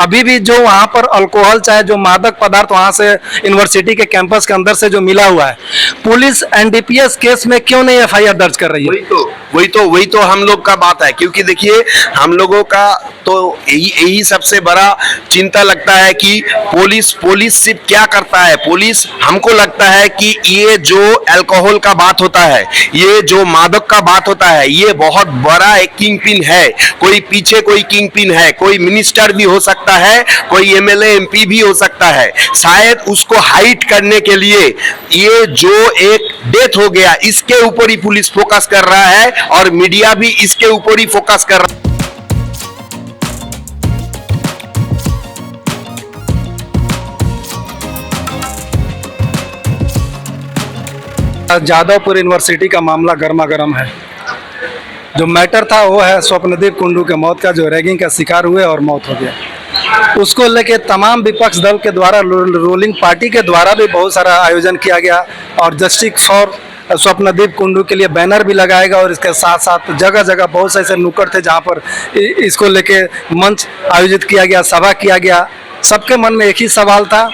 अभी भी जो वहाँ पर अल्कोहल चाहे जो मादक पदार्थ वहाँ से यूनिवर्सिटी के कैंपस के अंदर से जो मिला हुआ है, पुलिस एनडीपीएस केस में क्यों नहीं एफआईआर दर्ज कर रही है? वही तो हम लोग का बात है, क्योंकि देखिए हम लोगों का तो यही सबसे बड़ा चिंता लगता है कि पुलिस सिर्फ क्या करता है। पुलिस, हमको लगता है कि ये जो अल्कोहल का बात होता है, ये जो मादक का बात होता है, ये बहुत बड़ा एक किंग पिन है। कोई पीछे कोई किंग पिन है, कोई मिनिस्टर भी हो सकता है, कोई एमएलए एमपी भी हो सकता है। शायद उसको हाइड करने के लिए ये जो एक डेथ हो गया, इसके ऊपर ही पुलिस फोकस कर रहा है और मीडिया भी इसके ऊपर ही फोकस कर रहा है। जादवपुर यूनिवर्सिटी का मामला गर्मा गर्म है। जो मैटर था वो है स्वप्नदीप कुंडू के मौत का, जो रैगिंग का शिकार हुए और मौत हो गया। उसको लेके तमाम विपक्ष दल के द्वारा, रूलिंग पार्टी के द्वारा भी बहुत सारा आयोजन किया गया और जस्टिस फॉर स्वप्नदीप कुंडू के लिए बैनर भी लगाएगा और इसके साथ साथ जगह जगह बहुत से ऐसे नुक्कड़ थे जहाँ पर इसको लेके मंच आयोजित किया गया, सभा किया गया। सबके मन में एक ही सवाल था,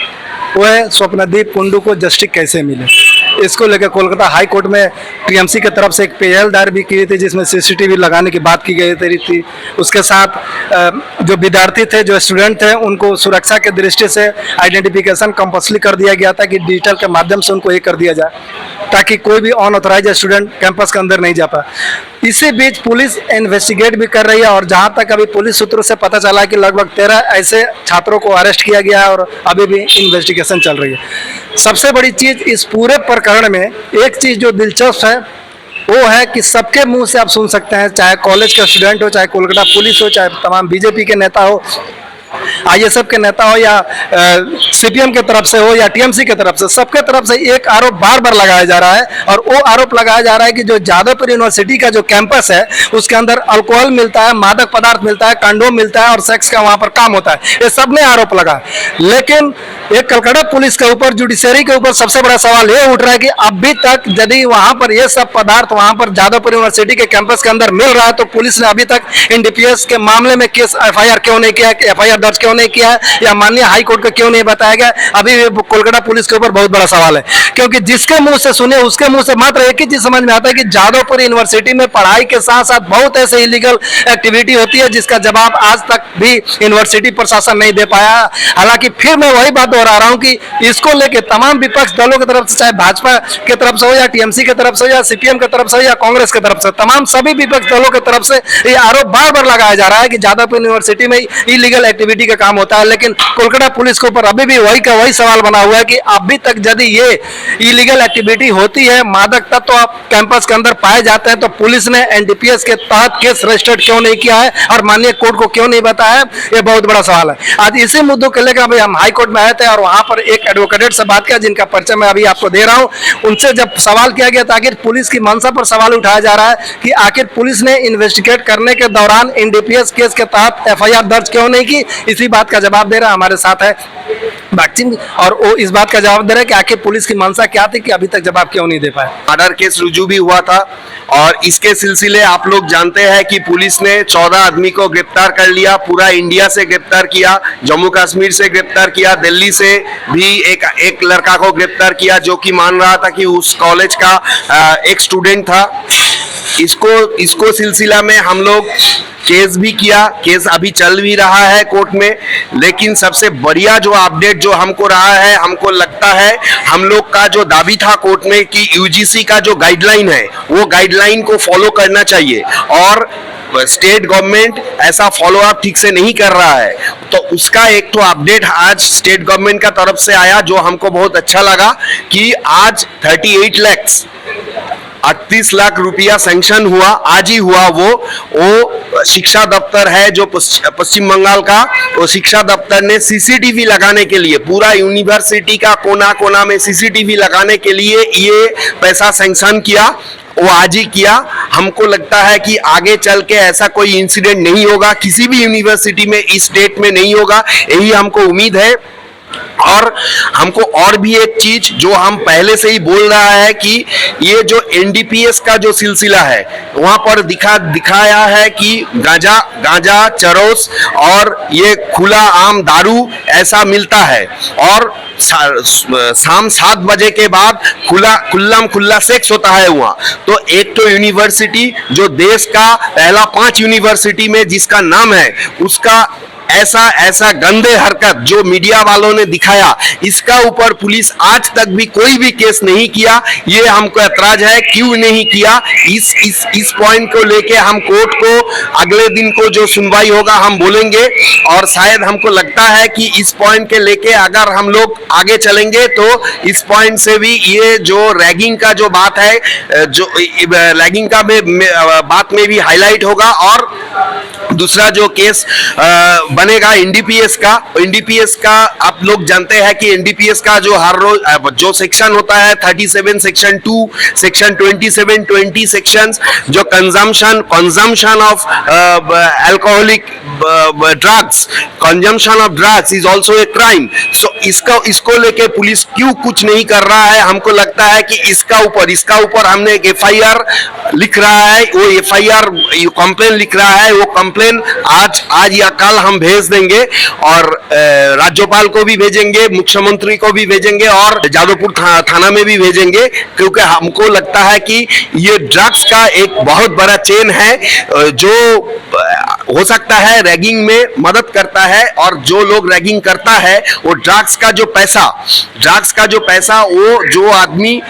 वो है स्वप्नदीप कुंडू को जस्टिस कैसे मिले। इसको लेकर कोलकाता हाई कोर्ट में टीएमसी की तरफ से एक पीएल दायर भी की थी, जिसमें सीसीटीवी लगाने की बात की गई थी। उसके साथ जो विद्यार्थी थे, जो स्टूडेंट थे, उनको सुरक्षा के दृष्टि से आइडेंटिफिकेशन कंपल्सरी कर दिया गया था कि डिजिटल के माध्यम से उनको ये कर दिया जाए ताकि कोई भी अनऑथराइज स्टूडेंट कैंपस के अंदर नहीं जा पाए। इसी बीच पुलिस इन्वेस्टिगेट भी कर रही है और जहां तक अभी पुलिस सूत्रों से पता चला है कि लगभग 13 ऐसे छात्रों को अरेस्ट किया गया है और अभी भी इन्वेस्टिगेशन चल रही है। सबसे बड़ी चीज इस पूरे प्रकरण में, एक चीज जो दिलचस्प है वो है कि सबके मुंह से आप सुन सकते हैं, चाहे कॉलेज के स्टूडेंट हो, चाहे कोलकाता पुलिस हो, चाहे तमाम बीजेपी के नेता हो, आईएसएफ के नेता हो, या सीपीएम के तरफ से हो या टीएमसी के तरफ से, सबके तरफ से एक आरोप बार बार लगाया जा रहा है और वो आरोप लगाया जा रहा है कि जो जादवपुर यूनिवर्सिटी का जो कैंपस है उसके अंदर अल्कोहल मिलता है, मादक पदार्थ मिलता है, कंडोम मिलता है और सेक्स का वहां पर काम होता है। ये सब ने आरोप लगा। लेकिन एक कलकत्ता पुलिस के ऊपर, जुडिशरी के ऊपर सबसे बड़ा सवाल ये उठ रहा है कि अभी तक यदि वहां पर ये सब पदार्थ वहां पर जादवपुर यूनिवर्सिटी के कैंपस के अंदर मिल रहा है तो पुलिस ने अभी तक एनडीपीएस के मामले में केस एफआईआर क्यों नहीं किया, एफआईआर दर्ज क्यों नहीं किया है, या माननीय हाई कोर्ट को क्यों नहीं बताया गया। अभी कोलकाता पुलिस के ऊपर बहुत बड़ा सवाल है, क्योंकि जिसके मुंह से सुने उसके मुंह से मात्र एक ही चीज समझ में आता है कि जादवपुर यूनिवर्सिटी में पढ़ाई के साथ साथ बहुत ऐसे इलीगल एक्टिविटी होती है जिसका जवाब आज तक भी यूनिवर्सिटी प्रशासन नहीं दे पाया। हालांकि फिर मैं वही बात दोहरा रहा हूं कि इसको लेके तमाम विपक्ष दलों की तरफ से, चाहे भाजपा की तरफ से हो या टीएमसी की तरफ से हो या सीपीएम की तरफ से हो या कांग्रेस की तरफ से, तमाम सभी विपक्ष दलों की तरफ से ये आरोप बार बार लगाया जा रहा है कि जादवपुर यूनिवर्सिटी में इलीगल एक्टिविटी का काम होता है। लेकिन कोलकाता पुलिस के ऊपर अभी भी वही का वही सवाल बना हुआ है कि अभी तक यदि ये इलीगल एक्टिविटी होती है, मादक तत्व तो कैंपस के अंदर पाए जाते हैं, तो पुलिस ने एनडीपीएस के तहत केस रजिस्टर्ड क्यों नहीं किया है और माननीय कोर्ट को क्यों नहीं बताया है। ये बहुत बड़ा सवाल है। आज इसी मुद्दों को लेकर अभी हम हाई कोर्ट में आए थे और वहां पर एक एडवोकेट से बात किया, जिनका परिचय मैं अभी आपको दे रहा हूं। उनसे जब सवाल किया गया तो आखिर पुलिस की मंशा पर सवाल उठाया जा रहा है कि आखिर पुलिस ने इन्वेस्टिगेट करने के दौरान एनडीपीएस केस के तहत एफआईआर दर्ज क्यों नहीं की। इसी बात का जवाब दे रहा हमारे साथ है बागचिंग, और वो इस बात का जवाब दे रहे हैं कि आखिर पुलिस की मंशा क्या थी कि अभी तक जवाब क्यों नहीं दे पाए। मर्डर केस रुजू भी हुआ था और इसके सिलसिले आप लोग जानते हैं कि पुलिस ने 14 आदमी को गिरफ्तार कर लिया। पूरा इंडिया से गिरफ्तार किया, जम्मू कश्मीर से गिरफ्तार किया, दिल्ली से भी एक लड़का को गिरफ्तार किया जो कि मान रहा था कि उस कॉलेज का एक स्टूडेंट था। इसको सिलसिला में हम लोग केस भी किया, केस अभी चल भी रहा है कोर्ट में। लेकिन सबसे बढ़िया जो अपडेट जो हमको रहा है, हमको लगता है हम लोग का जो दावी था कोर्ट में कि यूजीसी का जो गाइडलाइन है वो गाइडलाइन को फॉलो करना चाहिए और स्टेट गवर्नमेंट ऐसा फॉलो अप ठीक से नहीं कर रहा है। तो उसका एक तो अपडेट आज स्टेट गवर्नमेंट का तरफ से आया जो हमको बहुत अच्छा लगा कि आज 38 लाख रुपया सैंक्शन हुआ, आज ही हुआ। वो शिक्षा दफ्तर है जो पश्चिम बंगाल का, वो शिक्षा दफ्तर ने सीसीटीवी लगाने के लिए पूरा यूनिवर्सिटी का कोना कोना में सीसीटीवी लगाने के लिए ये पैसा सैंक्शन किया, वो आज ही किया। हमको लगता है कि आगे चल के ऐसा कोई इंसिडेंट नहीं होगा, किसी भी यूनिवर्सिटी में इस डेट में नहीं होगा, यही हमको उम्मीद है। और हमको और भी एक चीज जो हम पहले से ही बोल रहा है कि ये जो एनडीपीएस का जो सिलसिला है वहां पर दिखाया है कि गांजा चरस और ये खुला आम दारू ऐसा मिलता है और शाम 7 बजे के बाद खुला सेक्स होता है वहां। तो एक तो यूनिवर्सिटी जो देश का पहला 5 यूनिवर्सिटी में जिसका नाम है उसका ऐसा गंदे हरकत जो मीडिया वालों ने दिखाया, इसका ऊपर पुलिस आज तक भी कोई भी केस नहीं किया। ये हमको ऐतराज है, क्यों नहीं किया। इस पॉइंट को लेके हम कोर्ट को अगले दिन को जो सुनवाई होगा हम बोलेंगे और शायद हमको लगता है कि इस पॉइंट के लेके अगर हम लोग आगे चलेंगे तो इस पॉइंट से भी ये जो रैगिंग का जो बात है, जो रैगिंग का बात में भी हाईलाइट होगा। और दूसरा जो केस बनेगा एनडीपीएस का आप लोग जानते हैं कि एनडीपीएस का जो हर रोज जो सेक्शन होता है 37 सेक्शन 2 सेक्शन 27 20 सेक्शंस जो consumption of alcoholic drugs, consumption of drugs is also a crime. So इसको लेके पुलिस क्यों कुछ नहीं कर रहा है। हमको लगता है कि इसका ऊपर हमने एक एफआईआर लिख रहा है, वो एफआईआर कंप्लेन लिख रहा है, वो कंप्लेन आज या कल हम भेज देंगे और राज्यपाल को भी भेजेंगे, मुख्यमंत्री को भी भेजेंगे और जादवपुर थाना में भी भेजेंगे, क्योंकि हमको लगता है कि ये ड्रग्स का एक बहुत बड़ा चेन है जो हो सकता है रैगिंग में मदद करता है। और जो लोग रैगिंग करता है वो ड्रग्स का जो पैसा वो जो आदमी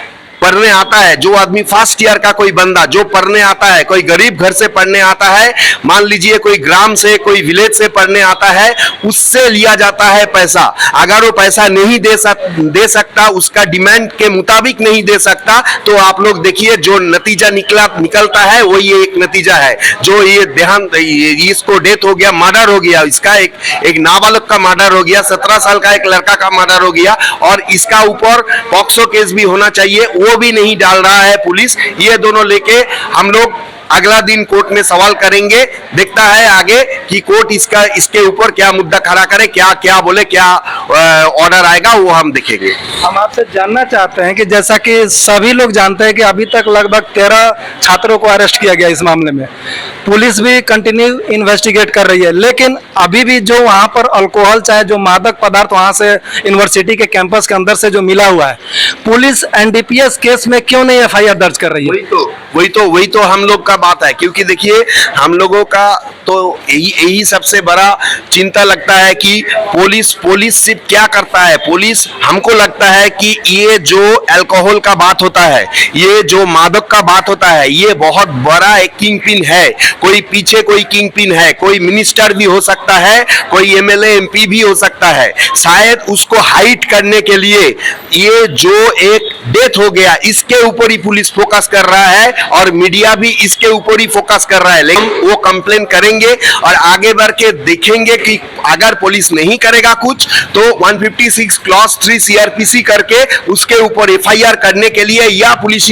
पढ़ने आता है, जो आदमी फर्स्ट ईयर का कोई बंदा जो पढ़ने आता है, कोई गरीब घर से पढ़ने आता है, मान लीजिए कोई ग्राम से कोई विलेज से पढ़ने आता है, उससे लिया जाता है पैसा। अगर वो पैसा नहीं दे सकता, उसका डिमांड के मुताबिक नहीं दे सकता, तो आप लोग देखिए जो नतीजा निकलता है वो ये एक नतीजा है। जो ये देहांत, इसको डेथ हो गया, मर्डर हो गया, इसका एक नाबालिग का मर्डर हो गया, 17 साल का एक लड़का का मर्डर हो गया और इसका ऊपर पॉक्सो केस भी होना चाहिए, वो भी नहीं डाल रहा है पुलिस। ये दोनों लेके हम लोग अगला दिन कोर्ट में सवाल करेंगे। देखता है आगे कि कोर्ट इसके ऊपर क्या मुद्दा खड़ा करे, क्या बोले, क्या ऑर्डर आएगा, वो हम देखेंगे। हम आपसे जानना चाहते हैं कि जैसा कि सभी लोग जानते हैं कि अभी तक लगभग 13 छात्रों को अरेस्ट किया गया इस मामले में, पुलिस भी कंटिन्यू इन्वेस्टिगेट कर रही है, लेकिन अभी भी जो वहाँ पर अल्कोहल चाहे जो मादक पदार्थ वहाँ से यूनिवर्सिटी के कैंपस के अंदर से जो मिला हुआ है, पुलिस एनडीपीएस केस में क्यों नहीं एफआईआर दर्ज कर रही है? वही तो हम लोग का बात है, क्योंकि देखिए हम लोगों का तो यही सबसे बड़ा चिंता लगता है कि पुलिस सिर्फ क्या करता है। पुलिस, हमको लगता है कि ये जो अल्कोहल का बात होता है, ये जो मादक का बात होता है, ये बहुत बड़ा एक किंग पिन है। कोई पीछे कोई किंग पिन है, कोई मिनिस्टर भी हो सकता है, कोई एमएलए एमपी भी हो सकता है। शायद उसको हाइड करने के लिए ये जो एक डेथ हो गया इसके ऊपर ही पुलिस फोकस कर रहा है और मीडिया भी इसके ऊपर ही फोकस कर रहा है। लेकिन वो कंप्लेन करेंगे और आगे बढ़ के देखेंगे कि अगर पुलिस नहीं करेगा कुछ तो 156 क्लॉज 3 सीआरपीसी करके उसके ऊपर एफआईआर करने के लिए या पुलिस